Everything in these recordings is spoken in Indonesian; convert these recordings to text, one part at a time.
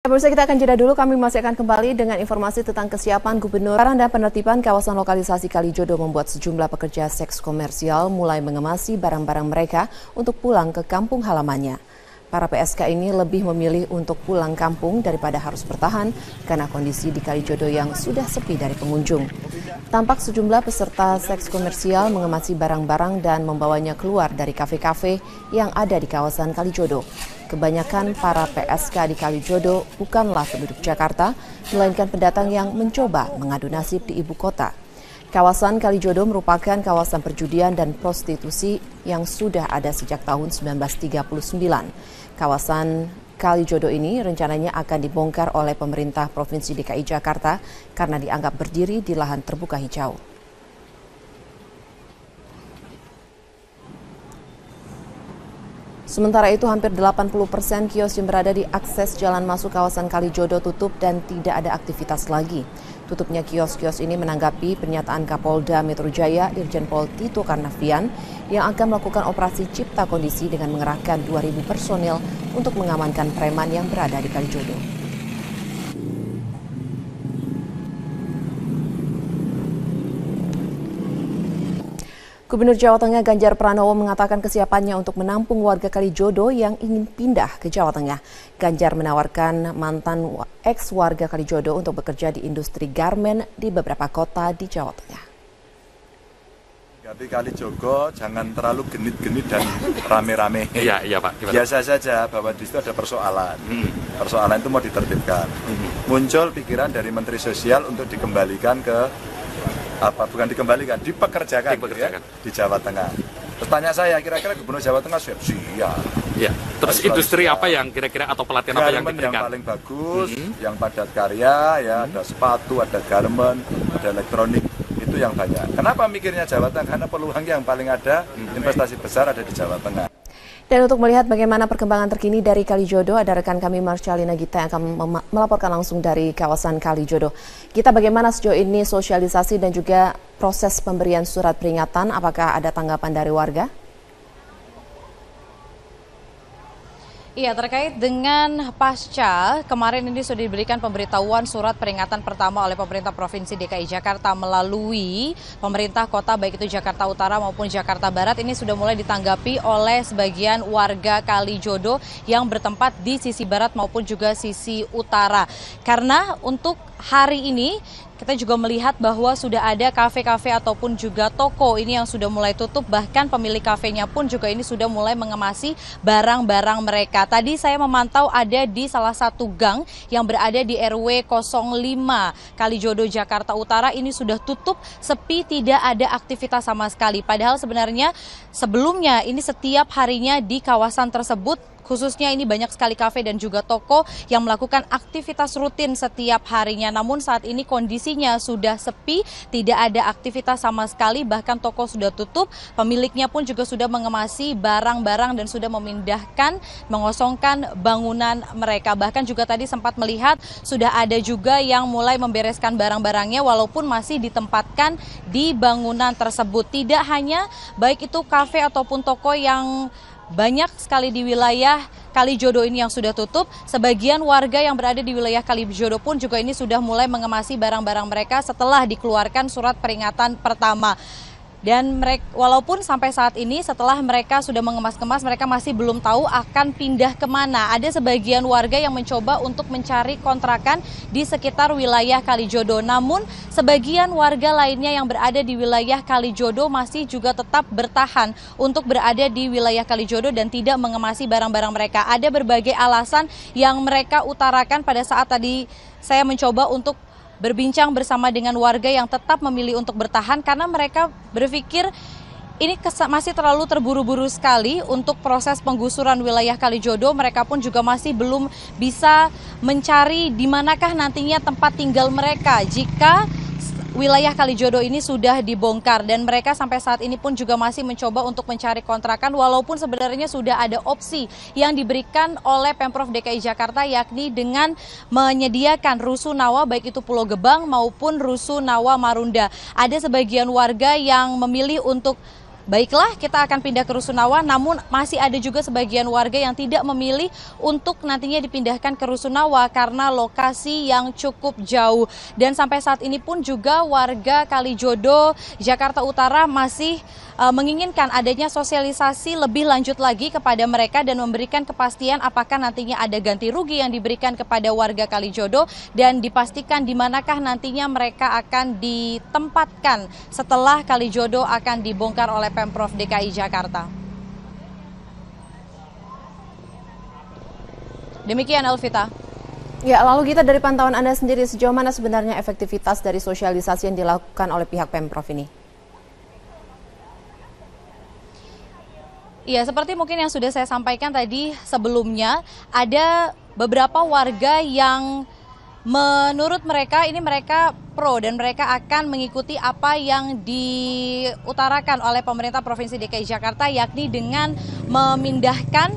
Pemirsa, kita akan jeda dulu. Kami masih akan kembali dengan informasi tentang kesiapan Gubernur dan penertiban kawasan lokalisasi Kalijodo membuat sejumlah pekerja seks komersial mulai mengemasi barang-barang mereka untuk pulang ke kampung halamannya. Para PSK ini lebih memilih untuk pulang kampung daripada harus bertahan karena kondisi di Kalijodo yang sudah sepi dari pengunjung. Tampak sejumlah peserta seks komersial mengemasi barang-barang dan membawanya keluar dari kafe-kafe yang ada di kawasan Kalijodo. Kebanyakan para PSK di Kalijodo bukanlah penduduk Jakarta, melainkan pendatang yang mencoba mengadu nasib di ibu kota. Kawasan Kalijodo merupakan kawasan perjudian dan prostitusi yang sudah ada sejak tahun 1939. Kawasan Kalijodo ini rencananya akan dibongkar oleh pemerintah Provinsi DKI Jakarta karena dianggap berdiri di lahan terbuka hijau. Sementara itu, hampir 80% kios yang berada di akses jalan masuk kawasan Kalijodo tutup dan tidak ada aktivitas lagi. Tutupnya kios-kios ini menanggapi pernyataan Kapolda Metro Jaya Irjen Pol Tito Karnavian yang akan melakukan operasi cipta kondisi dengan mengerahkan 2.000 personil untuk mengamankan preman yang berada di Kalijodo. Gubernur Jawa Tengah Ganjar Pranowo mengatakan kesiapannya untuk menampung warga Kalijodo yang ingin pindah ke Jawa Tengah. Ganjar menawarkan mantan ex-warga Kalijodo untuk bekerja di industri garmen di beberapa kota di Jawa Tengah. Tapi Kalijodo jangan terlalu genit-genit dan rame-rame. Iya Pak. Gimana? Biasa saja bahwa di situ ada persoalan. Persoalan itu mau ditertibkan. Muncul pikiran dari Menteri Sosial untuk dikembalikan ke dipekerjakan. Ya, di Jawa Tengah. Terus tanya saya, kira-kira Gubernur Jawa Tengah siap? Iya. Terus industri apa yang kira-kira atau pelatihan apa yang diberikan? Yang paling bagus, yang padat karya, ya ada sepatu, ada garmen, ada elektronik, itu yang banyak. Kenapa mikirnya Jawa Tengah? Karena peluang yang paling ada, investasi besar ada di Jawa Tengah. Dan untuk melihat bagaimana perkembangan terkini dari Kalijodo, ada rekan kami Marcelina Gita yang akan melaporkan langsung dari kawasan Kalijodo. Kita bagaimana sejauh ini sosialisasi dan juga proses pemberian surat peringatan, apakah ada tanggapan dari warga? Iya, terkait dengan pasca, kemarin ini sudah diberikan pemberitahuan surat peringatan pertama oleh pemerintah Provinsi DKI Jakarta melalui pemerintah kota baik itu Jakarta Utara maupun Jakarta Barat. Ini sudah mulai ditanggapi oleh sebagian warga Kalijodo yang bertempat di sisi barat maupun juga sisi utara. Karena untuk hari ini kita juga melihat bahwa sudah ada kafe-kafe ataupun juga toko ini yang sudah mulai tutup, bahkan pemilik kafenya pun juga ini sudah mulai mengemasi barang-barang mereka. Tadi saya memantau ada di salah satu gang yang berada di RW 05 Kalijodo Jakarta Utara, ini sudah tutup, sepi, tidak ada aktivitas sama sekali. Padahal sebenarnya sebelumnya ini setiap harinya di kawasan tersebut khususnya ini banyak sekali kafe dan juga toko yang melakukan aktivitas rutin setiap harinya. Namun saat ini kondisinya sudah sepi, tidak ada aktivitas sama sekali, bahkan toko sudah tutup, pemiliknya pun juga sudah mengemasi barang-barang dan sudah memindahkan, mengosongkan bangunan mereka. Bahkan juga tadi sempat melihat sudah ada juga yang mulai membereskan barang-barangnya walaupun masih ditempatkan di bangunan tersebut. Tidak hanya baik itu kafe ataupun toko yang banyak sekali di wilayah Kalijodo ini yang sudah tutup, sebagian warga yang berada di wilayah Kalijodo pun juga ini sudah mulai mengemasi barang-barang mereka setelah dikeluarkan surat peringatan pertama. Dan mereka, walaupun sampai saat ini setelah mereka sudah mengemas-kemas, mereka masih belum tahu akan pindah kemana. Ada sebagian warga yang mencoba untuk mencari kontrakan di sekitar wilayah Kalijodo. Namun sebagian warga lainnya yang berada di wilayah Kalijodo masih juga tetap bertahan untuk berada di wilayah Kalijodo dan tidak mengemasi barang-barang mereka. Ada berbagai alasan yang mereka utarakan pada saat tadi saya mencoba untuk berbincang bersama dengan warga yang tetap memilih untuk bertahan karena mereka berpikir ini masih terlalu terburu-buru sekali untuk proses penggusuran wilayah Kalijodo. Mereka pun juga masih belum bisa mencari di manakah nantinya tempat tinggal mereka jika wilayah Kalijodo ini sudah dibongkar, dan mereka sampai saat ini pun juga masih mencoba untuk mencari kontrakan walaupun sebenarnya sudah ada opsi yang diberikan oleh Pemprov DKI Jakarta, yakni dengan menyediakan rusunawa baik itu Pulau Gebang maupun rusunawa Marunda. Ada sebagian warga yang memilih untuk baiklah kita akan pindah ke Rusunawa, namun masih ada juga sebagian warga yang tidak memilih untuk nantinya dipindahkan ke Rusunawa karena lokasi yang cukup jauh. Dan sampai saat ini pun juga warga Kalijodo, Jakarta Utara masih menginginkan adanya sosialisasi lebih lanjut lagi kepada mereka dan memberikan kepastian apakah nantinya ada ganti rugi yang diberikan kepada warga Kalijodo dan dipastikan di manakah nantinya mereka akan ditempatkan setelah Kalijodo akan dibongkar oleh Pemprov DKI Jakarta. Demikian Elvita. Ya, lalu kita dari pantauan Anda sendiri sejauh mana sebenarnya efektivitas dari sosialisasi yang dilakukan oleh pihak Pemprov ini? Iya, seperti mungkin yang sudah saya sampaikan tadi sebelumnya, ada beberapa warga yang menurut mereka ini mereka pro dan mereka akan mengikuti apa yang diutarakan oleh pemerintah Provinsi DKI Jakarta, yakni dengan memindahkan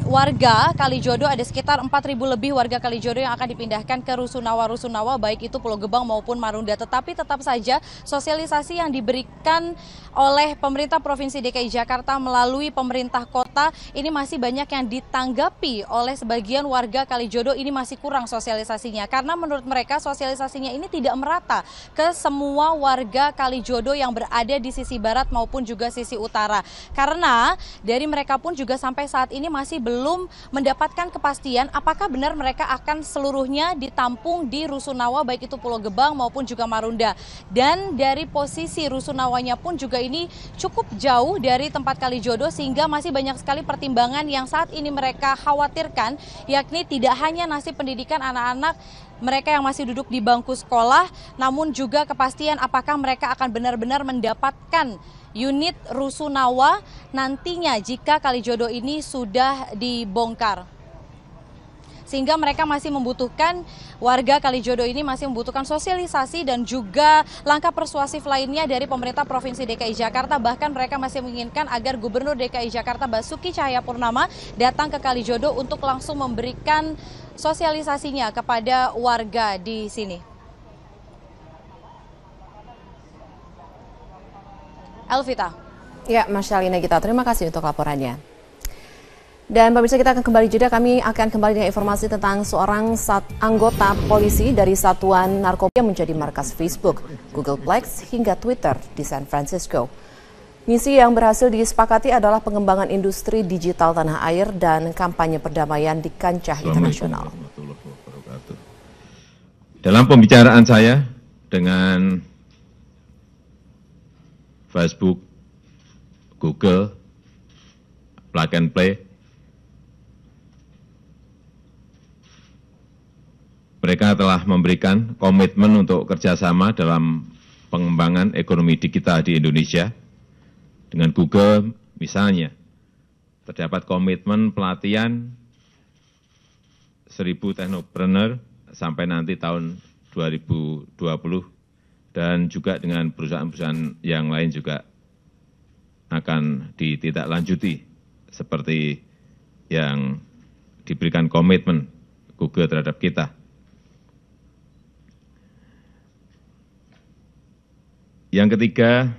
warga Kalijodo. Ada sekitar 4.000 lebih warga Kalijodo yang akan dipindahkan ke Rusunawa, baik itu Pulau Gebang maupun Marunda. Tetapi tetap saja sosialisasi yang diberikan oleh pemerintah Provinsi DKI Jakarta melalui pemerintah kota ini masih banyak yang ditanggapi oleh sebagian warga Kalijodo. Ini masih kurang sosialisasinya karena menurut mereka sosialisasinya ini tidak merata ke semua warga Kalijodo yang berada di sisi barat maupun juga sisi utara. Karena dari mereka pun juga sampai saat ini masih belum mendapatkan kepastian apakah benar mereka akan seluruhnya ditampung di Rusunawa, baik itu Pulau Gebang maupun juga Marunda. Dan dari posisi Rusunawanya pun juga ini cukup jauh dari tempat Kalijodo sehingga masih banyak sekali pertimbangan yang saat ini mereka khawatirkan, yakni tidak hanya nasib pendidikan anak-anak mereka yang masih duduk di bangku sekolah, namun juga kepastian apakah mereka akan benar-benar mendapatkan unit Rusunawa nantinya jika Kalijodo ini sudah dibongkar. Sehingga mereka masih membutuhkan, warga Kalijodo ini masih membutuhkan sosialisasi dan juga langkah persuasif lainnya dari pemerintah Provinsi DKI Jakarta. Bahkan mereka masih menginginkan agar Gubernur DKI Jakarta Basuki Cahayapurnama datang ke Kalijodo untuk langsung memberikan sosialisasinya kepada warga di sini. Elvita. Ya, Mas Shalina Gita, terima kasih untuk laporannya. Dan pemirsa, kita akan kembali jeda, kami akan kembali dengan informasi tentang seorang anggota polisi dari Satuan Narkoba yang menjadi markas Facebook, Googleplex hingga Twitter di San Francisco. Misi yang berhasil disepakati adalah pengembangan industri digital tanah air dan kampanye perdamaian di kancah internasional. Dalam pembicaraan saya dengan Facebook, Google, Plug and Play, mereka telah memberikan komitmen untuk kerjasama dalam pengembangan ekonomi digital di Indonesia. Dengan Google misalnya, terdapat komitmen pelatihan 1.000 teknopreneur sampai nanti tahun 2020, dan juga dengan perusahaan-perusahaan yang lain juga akan ditindaklanjuti seperti yang diberikan komitmen Google terhadap kita. Yang ketiga,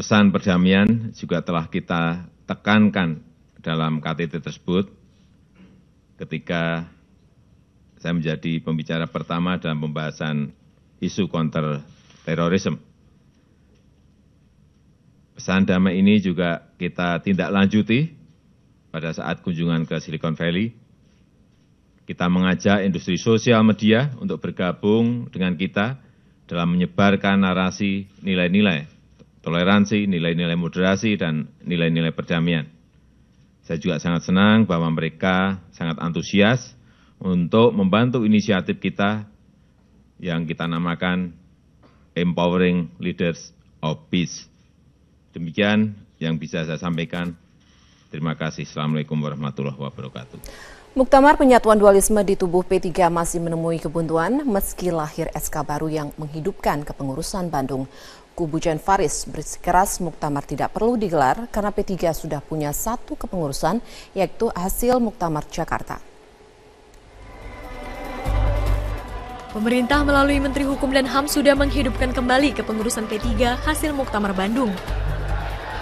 pesan perdamaian juga telah kita tekankan dalam KTT tersebut ketika saya menjadi pembicara pertama dalam pembahasan isu counter terorisme. Pesan damai ini juga kita tindak lanjuti pada saat kunjungan ke Silicon Valley. Kita mengajak industri sosial media untuk bergabung dengan kita dalam menyebarkan narasi nilai-nilai toleransi, nilai-nilai moderasi, dan nilai-nilai perdamaian. Saya juga sangat senang bahwa mereka sangat antusias untuk membantu inisiatif kita yang kita namakan Empowering Leaders of Peace. Demikian yang bisa saya sampaikan. Terima kasih. Assalamualaikum warahmatullahi wabarakatuh. Muktamar penyatuan dualisme di tubuh P3 masih menemui kebuntuan meski lahir SK baru yang menghidupkan kepengurusan Bandung. Kubu Jan Faris bersikeras muktamar tidak perlu digelar karena P3 sudah punya satu kepengurusan, yaitu hasil Muktamar Jakarta. Pemerintah melalui Menteri Hukum dan HAM sudah menghidupkan kembali kepengurusan P3 hasil Muktamar Bandung.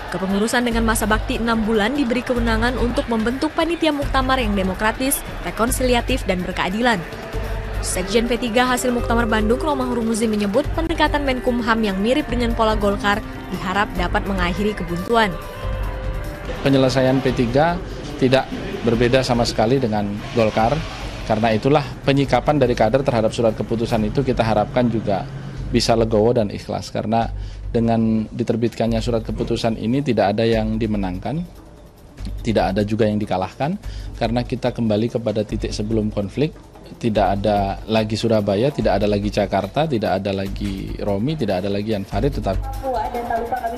Kepengurusan dengan masa bakti 6 bulan diberi kewenangan untuk membentuk panitia muktamar yang demokratis, rekonsiliatif, dan berkeadilan. Sekjen P3 hasil Muktamar Bandung, Romah Hurmuzi menyebut pendekatan Menkumham yang mirip dengan pola Golkar diharap dapat mengakhiri kebuntuan. Penyelesaian P3 tidak berbeda sama sekali dengan Golkar, karena itulah penyikapan dari kader terhadap surat keputusan itu kita harapkan juga bisa legowo dan ikhlas, karena dengan diterbitkannya surat keputusan ini tidak ada yang dimenangkan, tidak ada juga yang dikalahkan, karena kita kembali kepada titik sebelum konflik. Tidak ada lagi Surabaya, tidak ada lagi Jakarta, tidak ada lagi Romi, tidak ada lagi Jan Farid, tetap.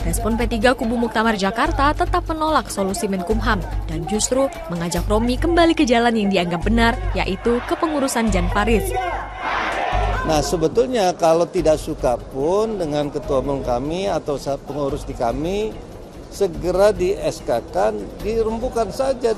Respon P3 kubu Muktamar Jakarta tetap menolak solusi Menkumham dan justru mengajak Romi kembali ke jalan yang dianggap benar, yaitu kepengurusan Jan Farid. Nah, sebetulnya kalau tidak suka pun dengan ketua umum kami atau pengurus di kami, segera di SK-kan, dirembukan saja,